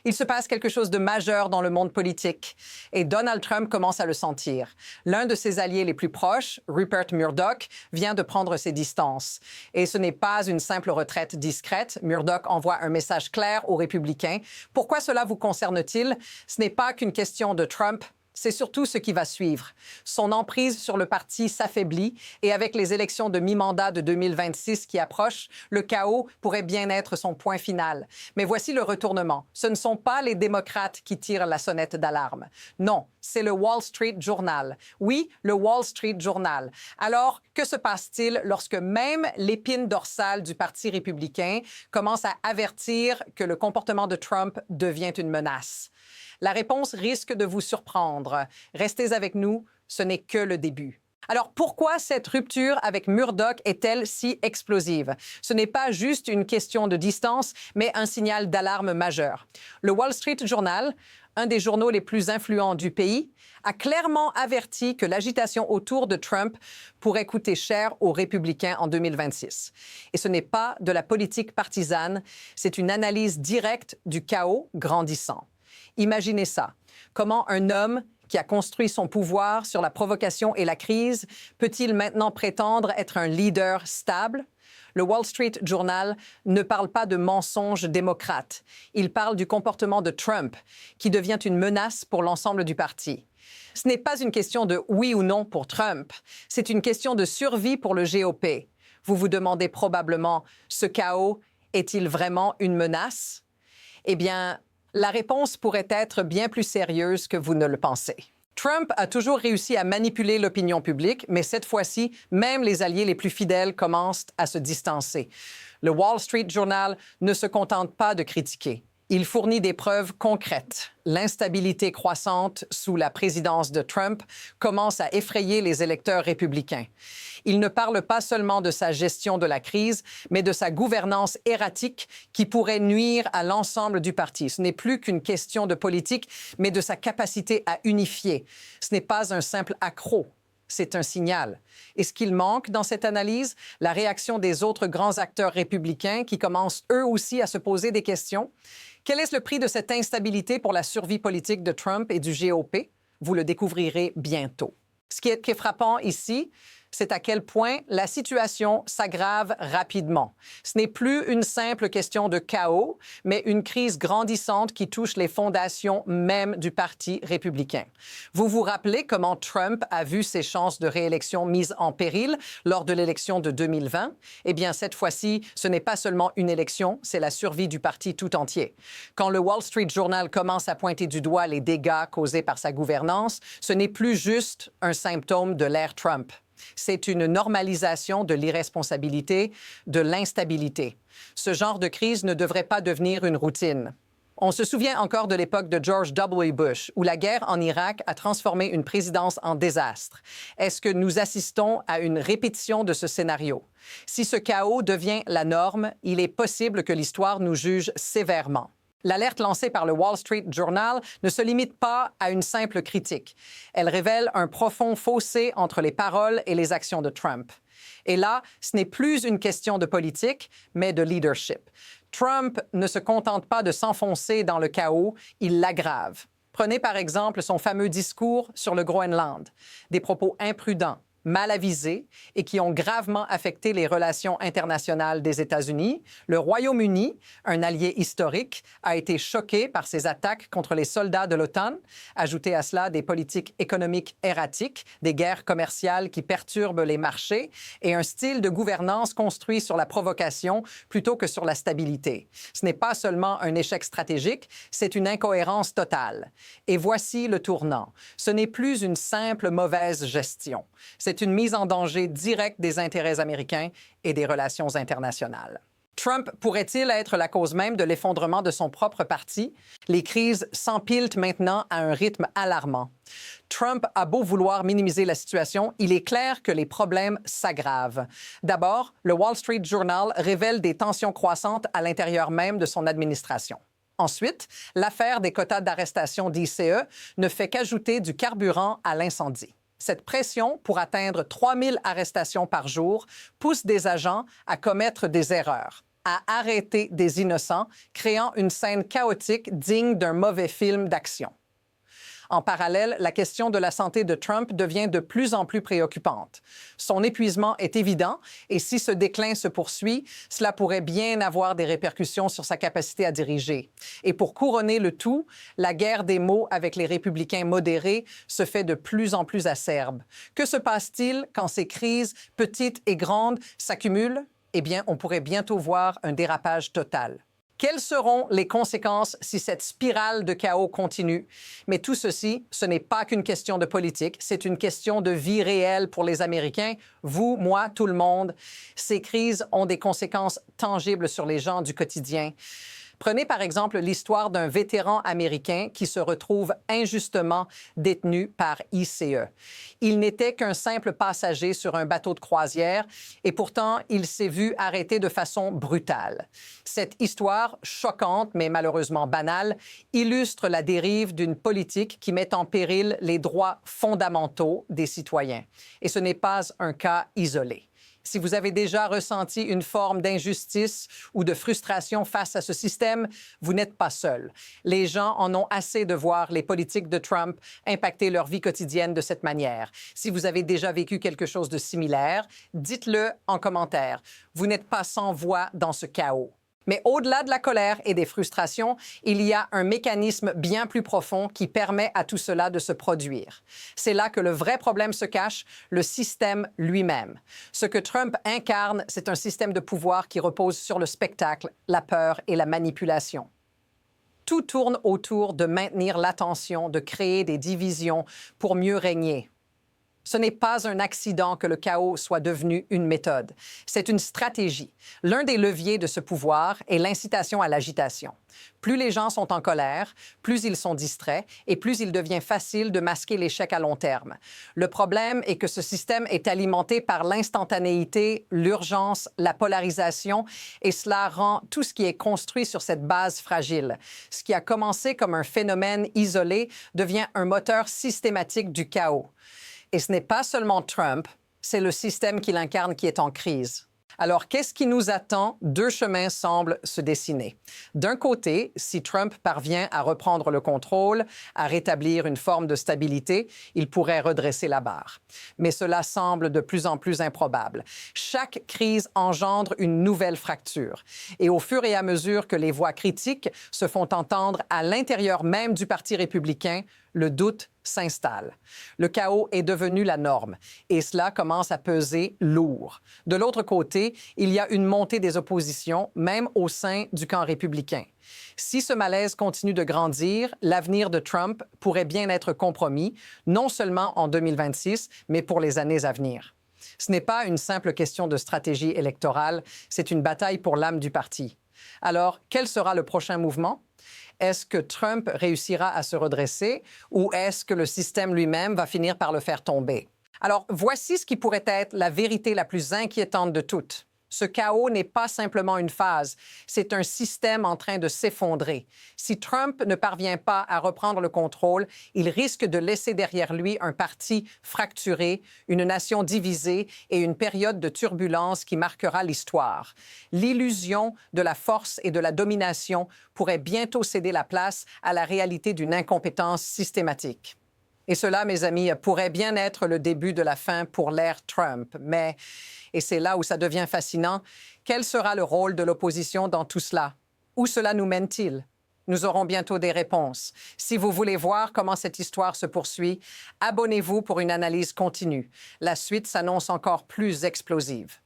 Il se passe quelque chose de majeur dans le monde politique et Donald Trump commence à le sentir. L'un de ses alliés les plus proches, Rupert Murdoch, vient de prendre ses distances. Et ce n'est pas une simple retraite discrète. Murdoch envoie un message clair aux républicains. Pourquoi cela vous concerne-t-il? Ce n'est pas qu'une question de Trump. C'est surtout ce qui va suivre. Son emprise sur le parti s'affaiblit et avec les élections de mi-mandat de 2026 qui approchent, le chaos pourrait bien être son point final. Mais voici le retournement. Ce ne sont pas les démocrates qui tirent la sonnette d'alarme. Non, c'est le Wall Street Journal. Oui, le Wall Street Journal. Alors, que se passe-t-il lorsque même l'épine dorsale du Parti républicain commence à avertir que le comportement de Trump devient une menace? La réponse risque de vous surprendre. Restez avec nous, ce n'est que le début. Alors, pourquoi cette rupture avec Murdoch est-elle si explosive? Ce n'est pas juste une question de distance, mais un signal d'alarme majeur. Le Wall Street Journal, un des journaux les plus influents du pays, a clairement averti que l'agitation autour de Trump pourrait coûter cher aux républicains en 2026. Et ce n'est pas de la politique partisane, c'est une analyse directe du chaos grandissant. Imaginez ça. Comment un homme qui a construit son pouvoir sur la provocation et la crise peut-il maintenant prétendre être un leader stable? Le Wall Street Journal ne parle pas de mensonges démocrates. Il parle du comportement de Trump, qui devient une menace pour l'ensemble du parti. Ce n'est pas une question de oui ou non pour Trump, c'est une question de survie pour le GOP. Vous vous demandez probablement, ce chaos est-il vraiment une menace? Eh bien, la réponse pourrait être bien plus sérieuse que vous ne le pensez. Trump a toujours réussi à manipuler l'opinion publique, mais cette fois-ci, même les alliés les plus fidèles commencent à se distancer. Le Wall Street Journal ne se contente pas de critiquer. Il fournit des preuves concrètes. L'instabilité croissante sous la présidence de Trump commence à effrayer les électeurs républicains. Il ne parle pas seulement de sa gestion de la crise, mais de sa gouvernance erratique qui pourrait nuire à l'ensemble du parti. Ce n'est plus qu'une question de politique, mais de sa capacité à unifier. Ce n'est pas un simple accroc. C'est un signal. Et ce qu'il manque dans cette analyse, la réaction des autres grands acteurs républicains qui commencent eux aussi à se poser des questions. Quel est le prix de cette instabilité pour la survie politique de Trump et du GOP? Vous le découvrirez bientôt. Ce qui est frappant ici, c'est à quel point la situation s'aggrave rapidement. Ce n'est plus une simple question de chaos, mais une crise grandissante qui touche les fondations même du Parti républicain. Vous vous rappelez comment Trump a vu ses chances de réélection mises en péril lors de l'élection de 2020? Eh bien, cette fois-ci, ce n'est pas seulement une élection, c'est la survie du parti tout entier. Quand le Wall Street Journal commence à pointer du doigt les dégâts causés par sa gouvernance, ce n'est plus juste un symptôme de l'ère Trump. C'est une normalisation de l'irresponsabilité, de l'instabilité. Ce genre de crise ne devrait pas devenir une routine. On se souvient encore de l'époque de George W. Bush, où la guerre en Irak a transformé une présidence en désastre. Est-ce que nous assistons à une répétition de ce scénario? Si ce chaos devient la norme, il est possible que l'histoire nous juge sévèrement. L'alerte lancée par le Wall Street Journal ne se limite pas à une simple critique. Elle révèle un profond fossé entre les paroles et les actions de Trump. Et là, ce n'est plus une question de politique, mais de leadership. Trump ne se contente pas de s'enfoncer dans le chaos, il l'aggrave. Prenez par exemple son fameux discours sur le Groenland. Des propos imprudents, mal avisés et qui ont gravement affecté les relations internationales des États-Unis. Le Royaume-Uni, un allié historique, a été choqué par ces attaques contre les soldats de l'OTAN. Ajoutez à cela des politiques économiques erratiques, des guerres commerciales qui perturbent les marchés et un style de gouvernance construit sur la provocation plutôt que sur la stabilité. Ce n'est pas seulement un échec stratégique, c'est une incohérence totale. Et voici le tournant. Ce n'est plus une simple mauvaise gestion. C'est une mise en danger directe des intérêts américains et des relations internationales. Trump pourrait-il être la cause même de l'effondrement de son propre parti? Les crises s'empilent maintenant à un rythme alarmant. Trump a beau vouloir minimiser la situation, il est clair que les problèmes s'aggravent. D'abord, le Wall Street Journal révèle des tensions croissantes à l'intérieur même de son administration. Ensuite, l'affaire des quotas d'arrestation d'ICE ne fait qu'ajouter du carburant à l'incendie. Cette pression, pour atteindre 3 000 arrestations par jour, pousse des agents à commettre des erreurs. à arrêter des innocents, créant une scène chaotique digne d'un mauvais film d'action. En parallèle, la question de la santé de Trump devient de plus en plus préoccupante. Son épuisement est évident et si ce déclin se poursuit, cela pourrait bien avoir des répercussions sur sa capacité à diriger. Et pour couronner le tout, la guerre des mots avec les républicains modérés se fait de plus en plus acerbe. Que se passe-t-il quand ces crises, petites et grandes, s'accumulent? Eh bien, on pourrait bientôt voir un dérapage total. Quelles seront les conséquences si cette spirale de chaos continue? Mais tout ceci, ce n'est pas qu'une question de politique, c'est une question de vie réelle pour les Américains, vous, moi, tout le monde. Ces crises ont des conséquences tangibles sur les gens du quotidien. Prenez par exemple l'histoire d'un vétéran américain qui se retrouve injustement détenu par ICE. Il n'était qu'un simple passager sur un bateau de croisière et pourtant il s'est vu arrêté de façon brutale. Cette histoire, choquante mais malheureusement banale, illustre la dérive d'une politique qui met en péril les droits fondamentaux des citoyens. Et ce n'est pas un cas isolé. Si vous avez déjà ressenti une forme d'injustice ou de frustration face à ce système, vous n'êtes pas seul. Les gens en ont assez de voir les politiques de Trump impacter leur vie quotidienne de cette manière. Si vous avez déjà vécu quelque chose de similaire, dites-le en commentaire. Vous n'êtes pas sans voix dans ce chaos. Mais au-delà de la colère et des frustrations, il y a un mécanisme bien plus profond qui permet à tout cela de se produire. C'est là que le vrai problème se cache, le système lui-même. Ce que Trump incarne, c'est un système de pouvoir qui repose sur le spectacle, la peur et la manipulation. Tout tourne autour de maintenir l'attention, de créer des divisions pour mieux régner. Ce n'est pas un accident que le chaos soit devenu une méthode. C'est une stratégie. L'un des leviers de ce pouvoir est l'incitation à l'agitation. Plus les gens sont en colère, plus ils sont distraits et plus il devient facile de masquer l'échec à long terme. Le problème est que ce système est alimenté par l'instantanéité, l'urgence, la polarisation et cela rend tout ce qui est construit sur cette base fragile. Ce qui a commencé comme un phénomène isolé devient un moteur systématique du chaos. Et ce n'est pas seulement Trump, c'est le système qu'il incarne qui est en crise. Alors, qu'est-ce qui nous attend? Deux chemins semblent se dessiner. D'un côté, si Trump parvient à reprendre le contrôle, à rétablir une forme de stabilité, il pourrait redresser la barre. Mais cela semble de plus en plus improbable. Chaque crise engendre une nouvelle fracture. Et au fur et à mesure que les voix critiques se font entendre à l'intérieur même du Parti républicain, le doute s'installe. Le chaos est devenu la norme et cela commence à peser lourd. De l'autre côté, il y a une montée des oppositions, même au sein du camp républicain. Si ce malaise continue de grandir, l'avenir de Trump pourrait bien être compromis, non seulement en 2026, mais pour les années à venir. Ce n'est pas une simple question de stratégie électorale, c'est une bataille pour l'âme du parti. Alors, quel sera le prochain mouvement? Est-ce que Trump réussira à se redresser ou est-ce que le système lui-même va finir par le faire tomber? Alors, voici ce qui pourrait être la vérité la plus inquiétante de toutes. Ce chaos n'est pas simplement une phase, c'est un système en train de s'effondrer. Si Trump ne parvient pas à reprendre le contrôle, il risque de laisser derrière lui un parti fracturé, une nation divisée et une période de turbulence qui marquera l'histoire. L'illusion de la force et de la domination pourrait bientôt céder la place à la réalité d'une incompétence systématique. Et cela, mes amis, pourrait bien être le début de la fin pour l'ère Trump. Mais, et c'est là où ça devient fascinant, quel sera le rôle de l'opposition dans tout cela? Où cela nous mène-t-il? Nous aurons bientôt des réponses. Si vous voulez voir comment cette histoire se poursuit, abonnez-vous pour une analyse continue. La suite s'annonce encore plus explosive.